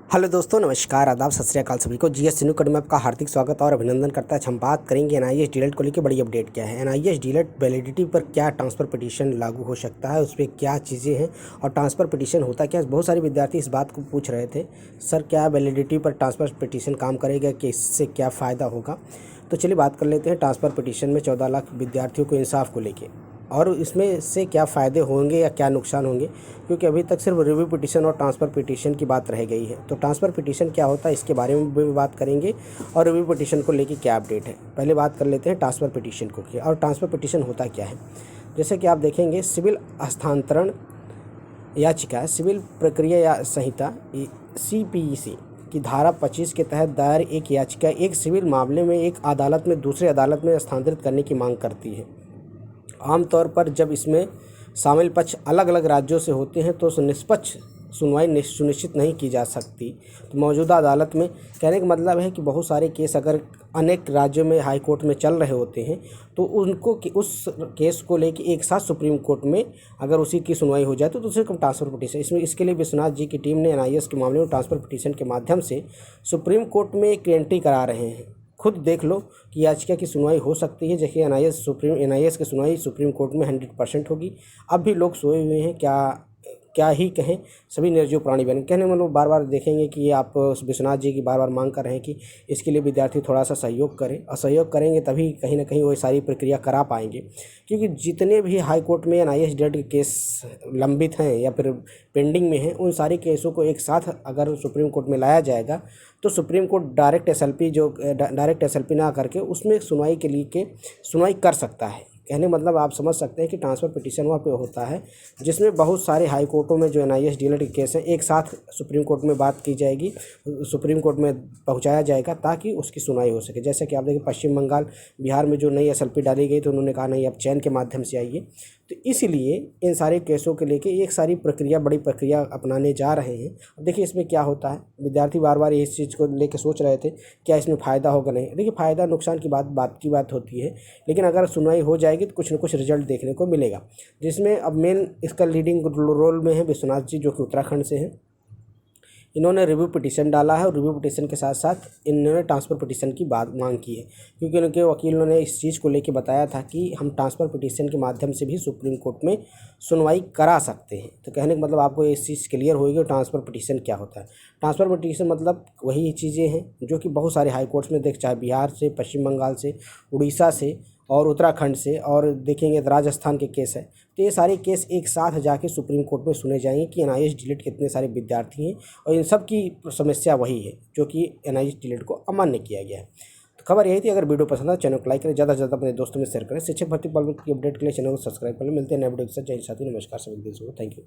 Hello दोस्तों, नमस्कार, आदाब, सत श्री अकाल सभी को। जीएस सिन्नू अकेडमी में आपका हार्दिक स्वागत और अभिनंदन करता है। हम बात करेंगे एनआईएस डीएलएड को लेकर बड़ी अपडेट क्या है। एनआईएस डीएलएड वैलिडिटी पर क्या ट्रांसफ़र पिटीशन लागू हो सकता है, उस पर क्या चीज़ें हैं और ट्रांसफ़र पिटीशन होता क्या है। बहुत सारे विद्यार्थी इस बात को पूछ रहे थे, सर क्या वैलिडिटी पर ट्रांसफ़र पिटीशन काम करेगा, कि इससे क्या फ़ायदा होगा। तो चलिए बात कर लेते हैं ट्रांसफ़र पिटीशन में 14 लाख विद्यार्थियों को इंसाफ को लेके, और इसमें से क्या फ़ायदे होंगे या क्या नुकसान होंगे, क्योंकि अभी तक सिर्फ रिव्यू पिटीशन और ट्रांसफ़र पिटीशन की बात रह गई है। तो ट्रांसफ़र पिटीशन क्या होता है इसके बारे में भी बात करेंगे, और रिव्यू पिटीशन को लेके क्या अपडेट है। पहले बात कर लेते हैं ट्रांसफ़र पिटीशन को क्या, और ट्रांसफ़र पिटीशन होता क्या है। जैसे कि आप देखेंगे, सिविल हस्तांतरण याचिका, सिविल प्रक्रिया या संहिता CPEC की धारा 25 के तहत दायर एक याचिका एक सिविल मामले में एक अदालत में दूसरे अदालत में स्थानांतरित करने की मांग करती है। आमतौर पर जब इसमें शामिल पक्ष अलग अलग राज्यों से होते हैं तो निष्पक्ष सुनवाई सुनिश्चित नहीं की जा सकती। तो मौजूदा अदालत में, कहने का मतलब है कि बहुत सारे केस अगर अनेक राज्यों में हाई कोर्ट में चल रहे होते हैं तो उनको उस केस को लेकर एक साथ सुप्रीम कोर्ट में अगर उसी की सुनवाई हो जाए तो दूसरे को ट्रांसफ़र पिटीशन, इसके लिए विश्वनाथ जी की टीम ने एनआईएस के मामले में ट्रांसफ़र पिटीशन के माध्यम से सुप्रीम कोर्ट में एक एंट्री करा रहे हैं। खुद देख लो कि याचिका की सुनवाई हो सकती है। जैसे एनआईएस की सुनवाई सुप्रीम कोर्ट में 100% होगी। अब भी लोग सोए हुए हैं, क्या ही कहें, सभी निर्जीव प्राणी बने। कहने में लोग बार बार देखेंगे कि ये आप विश्वनाथ जी की बार बार मांग कर रहे हैं कि इसके लिए विद्यार्थी थोड़ा सा सहयोग करें, और सहयोग करेंगे तभी कहीं ना कहीं वो सारी प्रक्रिया करा पाएंगे। क्योंकि जितने भी हाई कोर्ट में एनआईएस डीएलएड के केस लंबित हैं या फिर पेंडिंग में हैं, उन सारे केसों को एक साथ अगर सुप्रीम कोर्ट में लाया जाएगा तो सुप्रीम कोर्ट डायरेक्ट एसएलपी ना करके उसमें सुनवाई कर सकता है। कहने मतलब आप समझ सकते हैं कि ट्रांसफ़र पिटीशन वहाँ पे होता है जिसमें बहुत सारे हाई कोर्टों में जो एनआईएस डीएलएड के केस हैं एक साथ सुप्रीम कोर्ट में बात की जाएगी, सुप्रीम कोर्ट में पहुंचाया जाएगा ताकि उसकी सुनवाई हो सके। जैसे कि आप देखिए, पश्चिम बंगाल, बिहार में जो नई एसएलपी डाली गई तो उन्होंने कहा नहीं, अब चयन के माध्यम से आइए। तो इसलिए इन सारे केसों के लेके एक सारी प्रक्रिया, बड़ी प्रक्रिया अपनाने जा रहे हैं। अब देखिए इसमें क्या होता है, विद्यार्थी बार बार इस चीज़ को लेके सोच रहे थे क्या इसमें फ़ायदा होगा, नहीं। देखिए फ़ायदा नुकसान की बात होती है, लेकिन अगर सुनवाई हो जाएगी तो कुछ न कुछ रिजल्ट देखने को मिलेगा। जिसमें अब मेन इसका लीडिंग रोल में है विश्वनाथ जी, जो कि उत्तराखंड से हैं। इन्होंने रिव्यू पिटीशन डाला है और रिव्यू पिटीशन के साथ साथ इन्होंने ट्रांसफ़र पिटीशन की बात मांग की है, क्योंकि उनके वकीलों ने इस चीज़ को लेके बताया था कि हम ट्रांसफ़र पिटीशन के माध्यम से भी सुप्रीम कोर्ट में सुनवाई करा सकते हैं। तो कहने का मतलब आपको इस चीज़ क्लियर होगी ट्रांसफ़र पिटीशन क्या होता है। ट्रांसफ़र पिटीशन मतलब वही चीज़ें हैं जो कि बहुत सारे हाई कोर्ट्स में चाहे बिहार से, पश्चिम बंगाल से, उड़ीसा से और उत्तराखंड से, और देखेंगे तो राजस्थान के केस है। तो ये सारे केस एक साथ जाके सुप्रीम कोर्ट में सुने जाएंगे कि एनआईएस डीएलएड के कितने सारे विद्यार्थी हैं, और इन सब की समस्या वही है जो कि एनआईएस डीएलएड को अमान्य किया गया है। तो खबर यही थी। अगर वीडियो पसंद है चैनल को लाइक करें, ज़्यादा से ज़्यादा अपने दोस्तों में शेयर करें। शिक्षक भर्ती की अपडेट के लिए चैनल को सब्सक्राइब कर लें। मिलते हैं नए वीडियो के साथ। जय हिंद साथी, नमस्कार सभी दोस्तों को, थैंक यू।